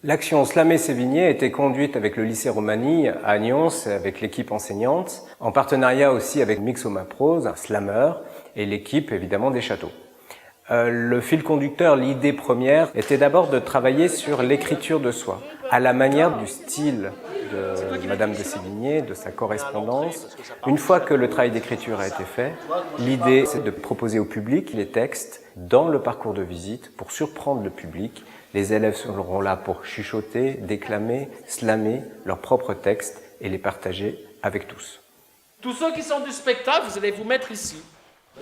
L'action Slammer Sévigné a été conduite avec le lycée Romani à Nyons, avec l'équipe enseignante, en partenariat aussi avec Mixoma Prose, un slammer, et l'équipe évidemment des châteaux. Le fil conducteur, l'idée première, était d'abord de travailler sur l'écriture de soi, à la manière du style de Madame de Sévigné, de sa correspondance. Une fois que le travail d'écriture a été fait, l'idée c'est de proposer au public les textes dans le parcours de visite pour surprendre le public. Les élèves seront là pour chuchoter, déclamer, slammer leurs propres textes et les partager avec tous. Tous ceux qui sont du spectacle, vous allez vous mettre ici.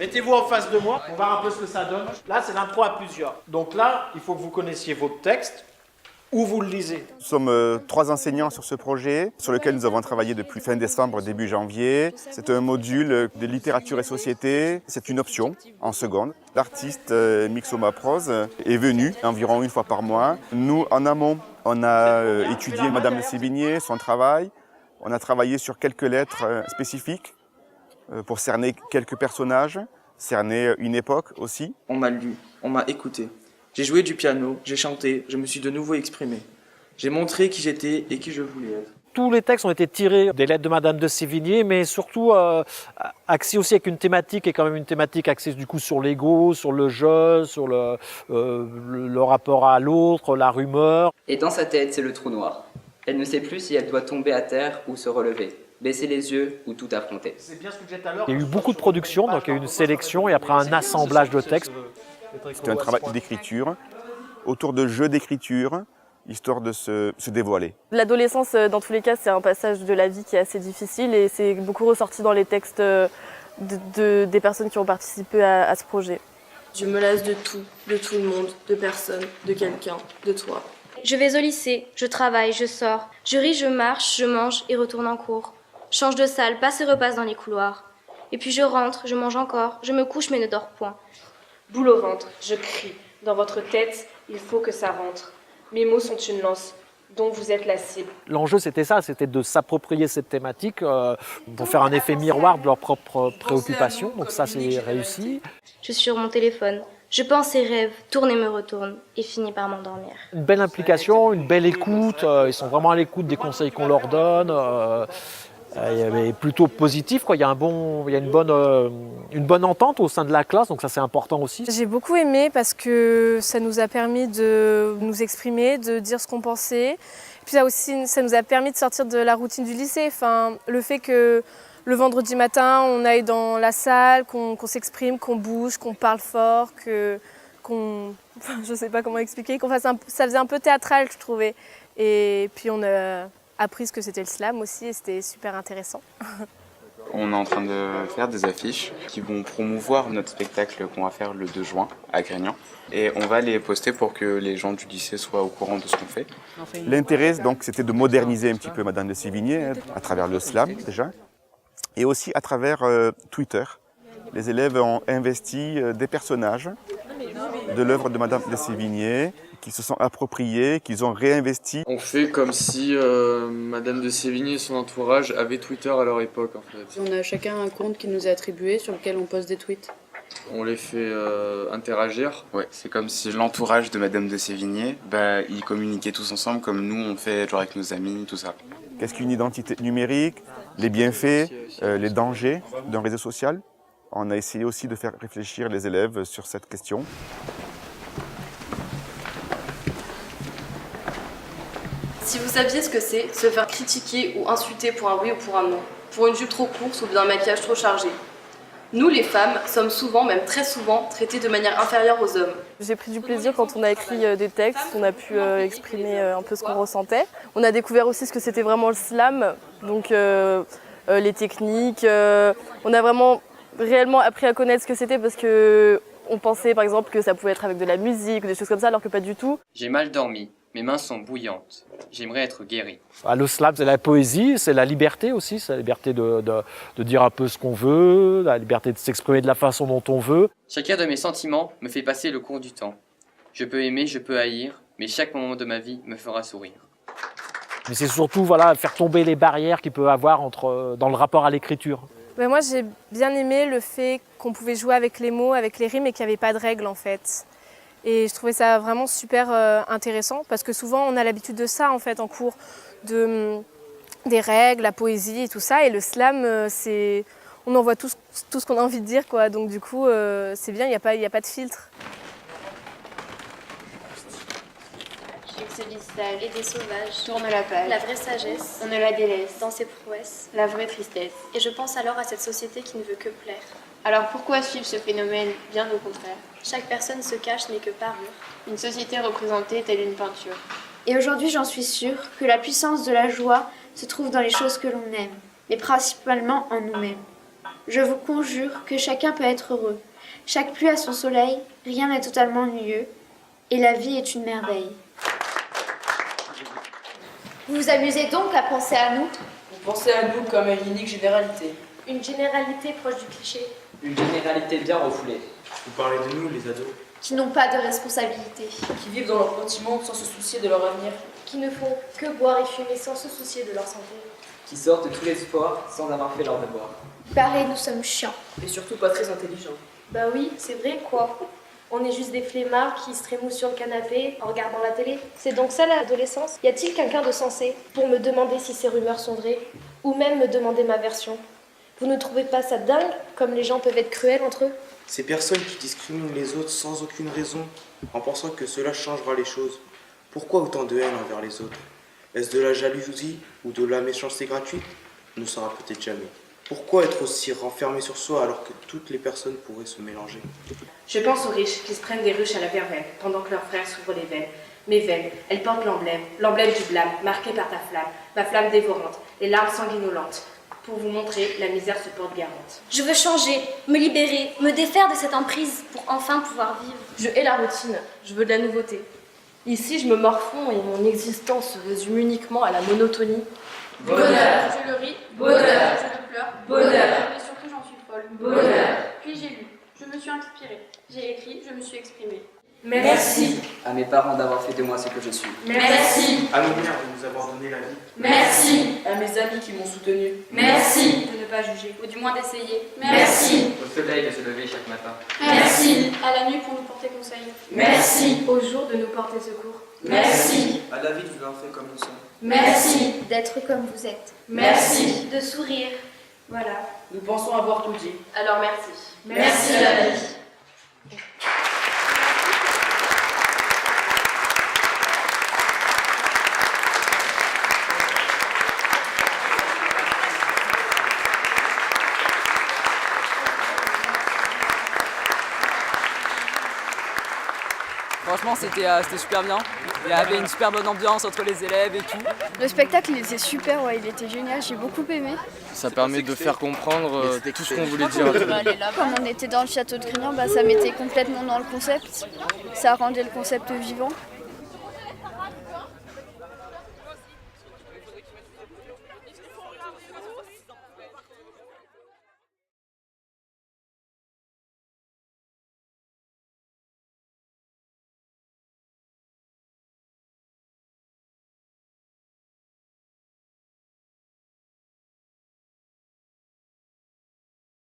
Mettez-vous en face de moi, on va voir un peu ce que ça donne. Là, c'est l'impro à plusieurs. Donc là, il faut que vous connaissiez votre texte, ou vous le lisez. Nous sommes 3 enseignants sur ce projet, sur lequel nous avons travaillé depuis fin décembre, début janvier. C'est un module de littérature et société. C'est une option en seconde. L'artiste Mixoma Prose est venu environ une fois par mois. Nous, en amont, on a étudié Madame de Sévigné, son travail. On a travaillé sur quelques lettres spécifiques pour cerner quelques personnages, cerner une époque aussi. On m'a lu, on m'a écouté. J'ai joué du piano, j'ai chanté, je me suis de nouveau exprimé. J'ai montré qui j'étais et qui je voulais être. Tous les textes ont été tirés des lettres de Madame de Sévigné, mais surtout axés aussi avec une thématique, et quand même une thématique axée du coup sur l'ego, sur le jeu, sur le rapport à l'autre, la rumeur. Et dans sa tête, c'est le trou noir. Elle ne sait plus si elle doit tomber à terre ou se relever, baisser les yeux ou tout affronter. C'est bien ce que j'ai tout à l'heure. Il y a eu beaucoup de productions, donc il y a eu une sélection et après un assemblage de textes. C'était un travail d'écriture, autour de jeux d'écriture, histoire de se dévoiler. L'adolescence, dans tous les cas, c'est un passage de la vie qui est assez difficile et c'est beaucoup ressorti dans les textes des personnes qui ont participé à ce projet. Je me lasse de tout le monde, de personne, de quelqu'un, de toi. Je vais au lycée, je travaille, je sors, je ris, je marche, je mange et retourne en cours. Change de salle, passe et repasse dans les couloirs. Et puis je rentre, je mange encore, je me couche mais ne dors point. Boule au ventre, je crie. Dans votre tête, il faut que ça rentre. Mes mots sont une lance, dont vous êtes la cible. L'enjeu, c'était ça, c'était de s'approprier cette thématique pour faire un effet miroir de leurs propres préoccupations. Donc ça, c'est réussi. Je suis sur mon téléphone. Je pense et rêve, tourne et me retourne, et finis par m'endormir. Une belle implication, une belle écoute. Ils sont vraiment à l'écoute des conseils qu'on leur donne. Et plutôt positif, quoi. Il y a une bonne entente au sein de la classe, donc ça c'est important aussi. J'ai beaucoup aimé parce que ça nous a permis de nous exprimer, de dire ce qu'on pensait. Puis ça nous a permis de sortir de la routine du lycée. Enfin, le fait que le vendredi matin, on aille dans la salle, qu'on s'exprime, qu'on bouge, qu'on parle fort, je sais pas comment expliquer, ça faisait un peu théâtral, je trouvais. Et puis on a appris ce que c'était le slam aussi et c'était super intéressant. On est en train de faire des affiches qui vont promouvoir notre spectacle qu'on va faire le 2 juin à Grignan. Et on va les poster pour que les gens du lycée soient au courant de ce qu'on fait. L'intérêt, donc, c'était de moderniser un petit peu Madame de Sévigné à travers le slam déjà, et aussi à travers Twitter. Les élèves ont investi des personnages de l'œuvre de Madame de Sévigné, qui se sont appropriés, qu'ils ont réinvesti. On fait comme si Madame de Sévigné et son entourage avaient Twitter à leur époque en fait. On a chacun un compte qui nous est attribué sur lequel on poste des tweets. On les fait interagir. Ouais, c'est comme si l'entourage de Madame de Sévigné, ils communiquaient tous ensemble comme nous on fait genre avec nos amis, tout ça. Qu'est-ce qu'une identité numérique? Les bienfaits, les dangers d'un réseau social. On a essayé aussi de faire réfléchir les élèves sur cette question. Si vous saviez ce que c'est, se faire critiquer ou insulter pour un oui ou pour un non, pour une jupe trop courte ou bien un maquillage trop chargé. Nous, les femmes, sommes souvent, même très souvent, traitées de manière inférieure aux hommes. J'ai pris du plaisir quand on a écrit des textes, on a pu exprimer un peu ce qu'on ressentait. On a découvert aussi ce que c'était vraiment le slam, donc les techniques. On a vraiment réellement appris à connaître ce que c'était parce qu'on pensait par exemple que ça pouvait être avec de la musique ou des choses comme ça alors que pas du tout. J'ai mal dormi, mes mains sont bouillantes, j'aimerais être guéri. Le slam, c'est la poésie, c'est la liberté aussi, c'est la liberté de dire un peu ce qu'on veut, la liberté de s'exprimer de la façon dont on veut. Chacun de mes sentiments me fait passer le cours du temps. Je peux aimer, je peux haïr, mais chaque moment de ma vie me fera sourire. Mais c'est surtout faire tomber les barrières qu'il peut avoir dans le rapport à l'écriture. Moi j'ai bien aimé le fait qu'on pouvait jouer avec les mots, avec les rimes et qu'il n'y avait pas de règles en fait. Et je trouvais ça vraiment super intéressant parce que souvent on a l'habitude de ça en fait en cours, des règles, la poésie et tout ça. Et le slam, on envoie tout ce qu'on a envie de dire, quoi. Donc du coup, c'est bien, il n'y a pas de filtre. Se distingue et des sauvages. Tourne la page. La vraie sagesse. On ne la délaisse. Dans ses prouesses. La vraie tristesse. Et je pense alors à cette société qui ne veut que plaire. Alors pourquoi suivre ce phénomène? Bien au contraire. Chaque personne se cache n'est que parure. Une société représentée telle une peinture. Et aujourd'hui, j'en suis sûre que la puissance de la joie se trouve dans les choses que l'on aime, mais principalement en nous-mêmes. Je vous conjure que chacun peut être heureux. Chaque pluie a son soleil, rien n'est totalement ennuyeux, et la vie est une merveille. Vous vous amusez donc à penser à nous? Vous pensez à nous comme à une unique généralité. Une généralité proche du cliché. Une généralité bien refoulée. Vous parlez de nous, les ados. Qui n'ont pas de responsabilité. Qui vivent dans leur bâtiment sans se soucier de leur avenir. Qui ne font que boire et fumer sans se soucier de leur santé. Qui sortent de tous les sports sans avoir fait leur devoir. Pareil, nous sommes chiants. Et surtout pas très intelligents. Bah oui, c'est vrai quoi. On est juste des flemmards qui se trémoussent sur le canapé en regardant la télé. C'est donc ça l'adolescence? Y a-t-il quelqu'un de sensé pour me demander si ces rumeurs sont vraies? Ou même me demander ma version? Vous ne trouvez pas ça dingue, comme les gens peuvent être cruels entre eux? Ces personnes qui discriminent les autres sans aucune raison, en pensant que cela changera les choses. Pourquoi autant de haine envers les autres? Est-ce de la jalousie ou de la méchanceté gratuite? On ne saura peut-être jamais. Pourquoi être aussi renfermé sur soi alors que toutes les personnes pourraient se mélanger? Je pense aux riches qui se prennent des ruches à la verveine pendant que leurs frères s'ouvrent les veines. Mes veines, elles portent l'emblème du blâme, marqué par ta flamme, ma flamme dévorante, les larmes sanguinolentes. Pour vous montrer, la misère se porte garante. Je veux changer, me libérer, me défaire de cette emprise pour enfin pouvoir vivre. Je hais la routine, je veux de la nouveauté. Ici, je me morfonds et mon existence se résume uniquement à la monotonie. Bonheur. Je le ris. Bonheur. Je le pleure. Bonheur. Mais surtout, j'en suis folle. Bonheur. Puis j'ai lu, je me suis inspirée. J'ai écrit, je me suis exprimée. Merci. À mes parents d'avoir fait de moi ce que je suis. Merci. À nos mères de nous avoir donné la vie. Merci. À mes amis qui m'ont soutenu. Merci. De ne pas juger, ou du moins d'essayer. Merci. Au soleil de se lever chaque matin. Merci. À la nuit pour nous porter conseil. Merci. Au jour de nous porter secours. Merci. À la vie de vouloir faire comme nous sommes. Merci. D'être comme vous êtes. Merci. De sourire. Voilà. Nous pensons avoir tout dit. Alors merci. Merci à la vie. Franchement, c'était super bien. Il y avait une super bonne ambiance entre les élèves et tout. Le spectacle, il était super, ouais, il était génial, j'ai beaucoup aimé. Ça permet de faire comprendre tout ce qu'on voulait dire. Comme on était dans le château de Grignan, ça mettait complètement dans le concept. Ça rendait le concept vivant.